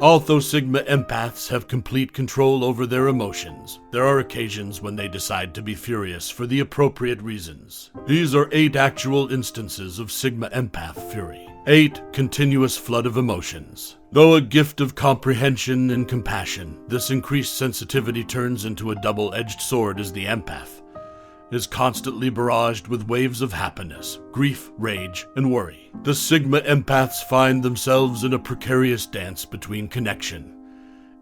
Although Sigma Empaths have complete control over their emotions, there are occasions when they decide to be furious for the appropriate reasons. These are 8 actual instances of Sigma Empath fury. 8 continuous flood of emotions. Though a gift of comprehension and compassion, this increased sensitivity turns into a double-edged sword as the empath is constantly barraged with waves of happiness, grief, rage, and worry. The Sigma Empaths find themselves in a precarious dance between connection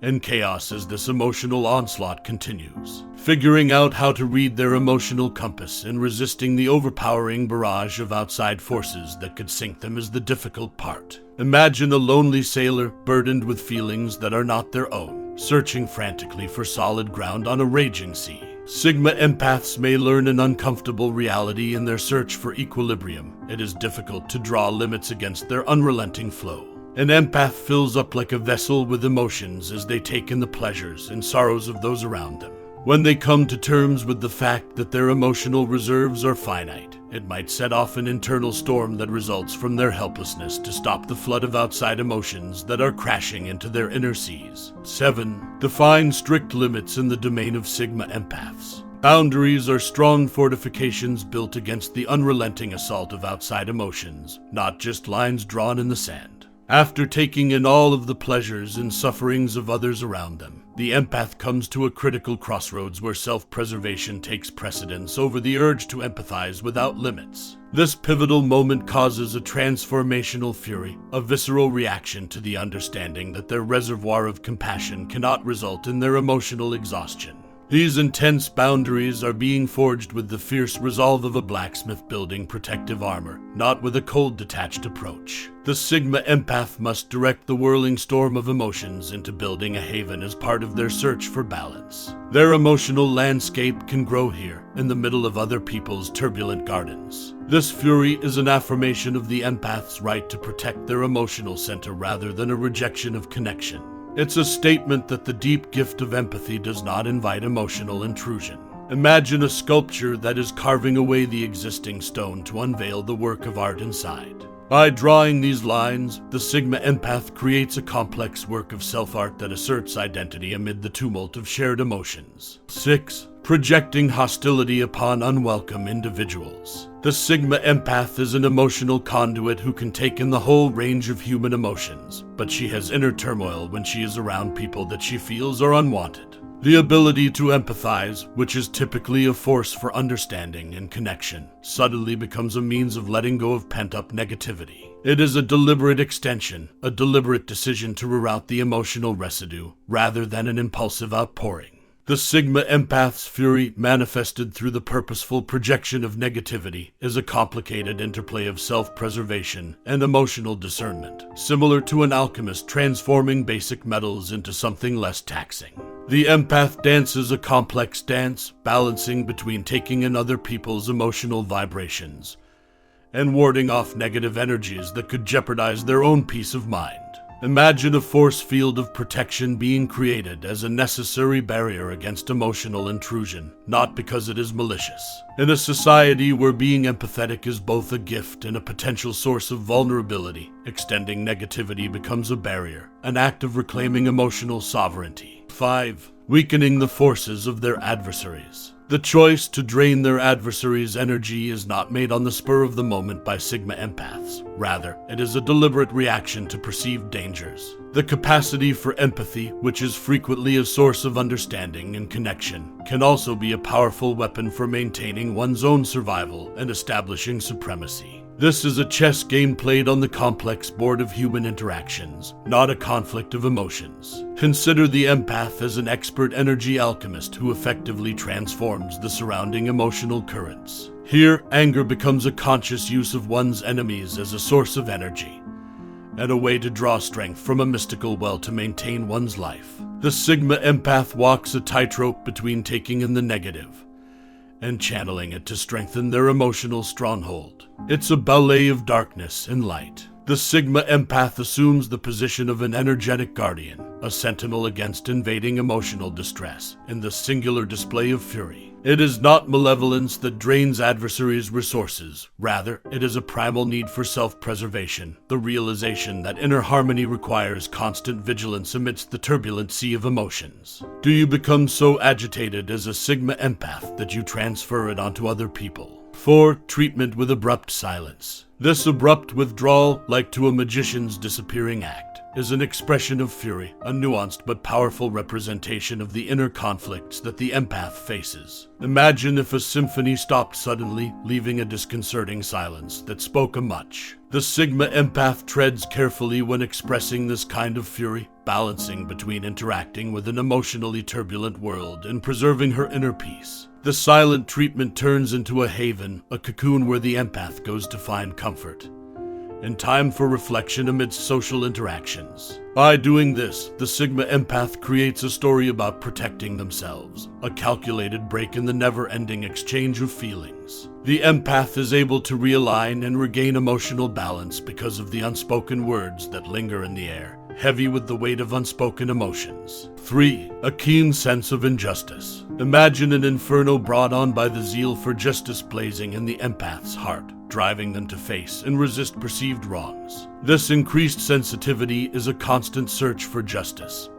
and chaos as this emotional onslaught continues. Figuring out how to read their emotional compass and resisting the overpowering barrage of outside forces that could sink them is the difficult part. Imagine a lonely sailor burdened with feelings that are not their own, searching frantically for solid ground on a raging sea. Sigma Empaths may learn an uncomfortable reality in their search for equilibrium. It is difficult to draw limits against their unrelenting flow. An empath fills up like a vessel with emotions as they take in the pleasures and sorrows of those around them. When they come to terms with the fact that their emotional reserves are finite, it might set off an internal storm that results from their helplessness to stop the flood of outside emotions that are crashing into their inner seas. 7. Define strict limits in the domain of Sigma Empaths. Boundaries are strong fortifications built against the unrelenting assault of outside emotions, not just lines drawn in the sand. After taking in all of the pleasures and sufferings of others around them, the empath comes to a critical crossroads where self-preservation takes precedence over the urge to empathize without limits. This pivotal moment causes a transformational fury, a visceral reaction to the understanding that their reservoir of compassion cannot result in their emotional exhaustion. These intense boundaries are being forged with the fierce resolve of a blacksmith building protective armor, not with a cold, detached approach. The Sigma Empath must direct the whirling storm of emotions into building a haven as part of their search for balance. Their emotional landscape can grow here, in the middle of other people's turbulent gardens. This fury is an affirmation of the empath's right to protect their emotional center rather than a rejection of connection. It's a statement that the deep gift of empathy does not invite emotional intrusion. Imagine a sculpture that is carving away the existing stone to unveil the work of art inside. By drawing these lines, the Sigma Empath creates a complex work of self-art that asserts identity amid the tumult of shared emotions. 6. Projecting hostility upon unwelcome individuals. The Sigma Empath is an emotional conduit who can take in the whole range of human emotions, but she has inner turmoil when she is around people that she feels are unwanted. The ability to empathize, which is typically a force for understanding and connection, suddenly becomes a means of letting go of pent-up negativity. It is a deliberate extension, a deliberate decision to reroute the emotional residue, rather than an impulsive outpouring. The Sigma Empath's fury, manifested through the purposeful projection of negativity, is a complicated interplay of self-preservation and emotional discernment, similar to an alchemist transforming basic metals into something less taxing. The empath dances a complex dance, balancing between taking in other people's emotional vibrations and warding off negative energies that could jeopardize their own peace of mind. Imagine a force field of protection being created as a necessary barrier against emotional intrusion, not because it is malicious. In a society where being empathetic is both a gift and a potential source of vulnerability, extending negativity becomes a barrier, an act of reclaiming emotional sovereignty. 5. Weakening the forces of their adversaries. The choice to drain their adversary's energy is not made on the spur of the moment by Sigma Empaths. Rather, it is a deliberate reaction to perceived dangers. The capacity for empathy, which is frequently a source of understanding and connection, can also be a powerful weapon for maintaining one's own survival and establishing supremacy. This is a chess game played on the complex board of human interactions, not a conflict of emotions. Consider the empath as an expert energy alchemist who effectively transforms the surrounding emotional currents. Here, anger becomes a conscious use of one's enemies as a source of energy, and a way to draw strength from a mystical well to maintain one's life. The Sigma Empath walks a tightrope between taking in the negative and channeling it to strengthen their emotional stronghold. It's a ballet of darkness and light. The Sigma Empath assumes the position of an energetic guardian, a sentinel against invading emotional distress in the singular display of fury. It is not malevolence that drains adversaries' resources. Rather, it is a primal need for self-preservation, the realization that inner harmony requires constant vigilance amidst the turbulent sea of emotions. Do you become so agitated as a Sigma Empath that you transfer it onto other people? 4. Treatment with abrupt silence. This abrupt withdrawal, like to a magician's disappearing act, is an expression of fury, a nuanced but powerful representation of the inner conflicts that the empath faces. Imagine if a symphony stopped suddenly, leaving a disconcerting silence that spoke a much. The Sigma Empath treads carefully when expressing this kind of fury, balancing between interacting with an emotionally turbulent world and preserving her inner peace. The silent treatment turns into a haven, a cocoon where the empath goes to find comfort and time for reflection amidst social interactions. By doing this, the Sigma Empath creates a story about protecting themselves, a calculated break in the never-ending exchange of feelings. The empath is able to realign and regain emotional balance because of the unspoken words that linger in the air, heavy with the weight of unspoken emotions. 3. A keen sense of injustice. Imagine an inferno brought on by the zeal for justice blazing in the empath's heart, driving them to face and resist perceived wrongs. This increased sensitivity is a constant search for justice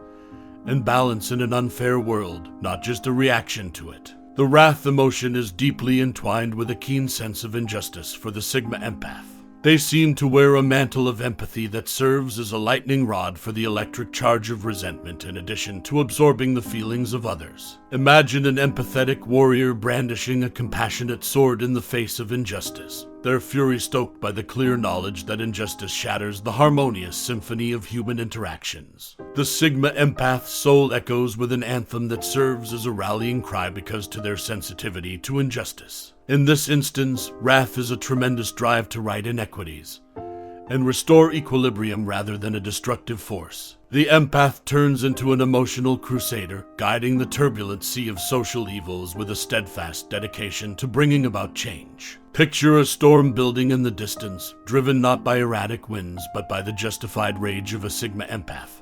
and balance in an unfair world, not just a reaction to it. The wrath emotion is deeply entwined with a keen sense of injustice for the Sigma Empath. They seem to wear a mantle of empathy that serves as a lightning rod for the electric charge of resentment in addition to absorbing the feelings of others. Imagine an empathetic warrior brandishing a compassionate sword in the face of injustice, their fury stoked by the clear knowledge that injustice shatters the harmonious symphony of human interactions. The Sigma Empath's soul echoes with an anthem that serves as a rallying cry because to their sensitivity to injustice. In this instance, wrath is a tremendous drive to right inequities and restore equilibrium rather than a destructive force. The empath turns into an emotional crusader, guiding the turbulent sea of social evils with a steadfast dedication to bringing about change. Picture a storm building in the distance, driven not by erratic winds but by the justified rage of a Sigma Empath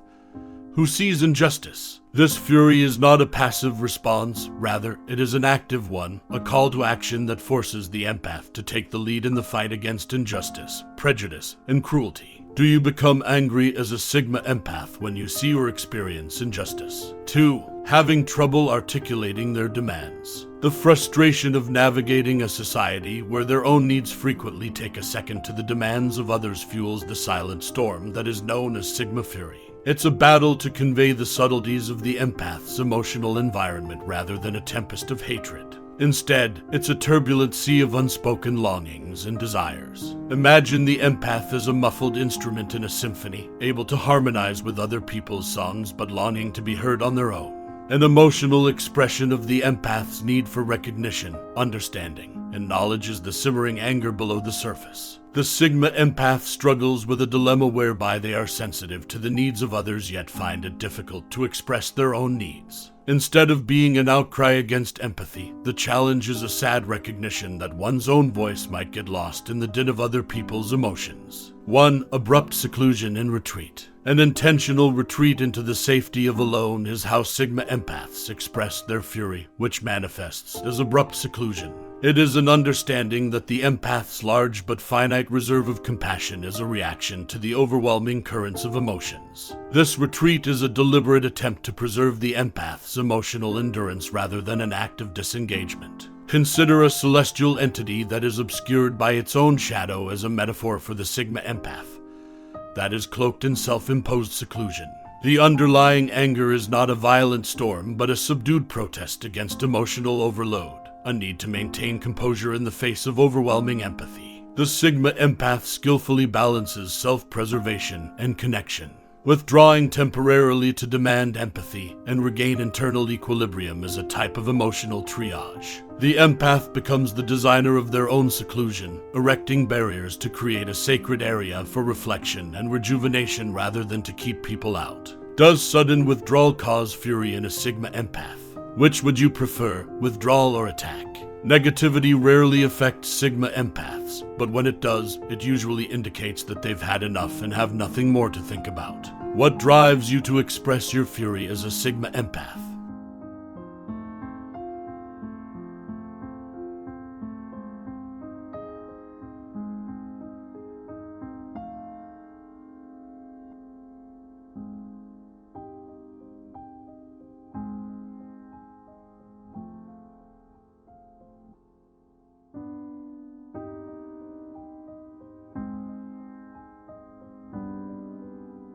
who sees injustice. This fury is not a passive response, rather, it is an active one, a call to action that forces the empath to take the lead in the fight against injustice, prejudice, and cruelty. Do you become angry as a Sigma Empath when you see or experience injustice? 2. Having trouble articulating their demands. The frustration of navigating a society where their own needs frequently take a second to the demands of others fuels the silent storm that is known as Sigma Fury. It's a battle to convey the subtleties of the empath's emotional environment rather than a tempest of hatred. Instead, it's a turbulent sea of unspoken longings and desires. Imagine the empath as a muffled instrument in a symphony, able to harmonize with other people's songs but longing to be heard on their own. An emotional expression of the empath's need for recognition, understanding, and knowledge is the simmering anger below the surface. The Sigma Empath struggles with a dilemma whereby they are sensitive to the needs of others yet find it difficult to express their own needs. Instead of being an outcry against empathy, the challenge is a sad recognition that one's own voice might get lost in the din of other people's emotions. 1. Abrupt seclusion and retreat. An intentional retreat into the safety of alone is how Sigma Empaths express their fury, which manifests as abrupt seclusion. It is an understanding that the empath's large but finite reserve of compassion is a reaction to the overwhelming currents of emotions. This retreat is a deliberate attempt to preserve the empath's emotional endurance rather than an act of disengagement. Consider a celestial entity that is obscured by its own shadow as a metaphor for the Sigma Empath that is cloaked in self-imposed seclusion. The underlying anger is not a violent storm, but a subdued protest against emotional overload, a need to maintain composure in the face of overwhelming empathy. The Sigma Empath skillfully balances self-preservation and connection, withdrawing temporarily to demand empathy and regain internal equilibrium as a type of emotional triage. The empath becomes the designer of their own seclusion, erecting barriers to create a sacred area for reflection and rejuvenation rather than to keep people out. Does sudden withdrawal cause fury in a Sigma Empath? Which would you prefer, withdrawal or attack? Negativity rarely affects Sigma Empaths, but when it does, it usually indicates that they've had enough and have nothing more to think about. What drives you to express your fury as a Sigma Empath?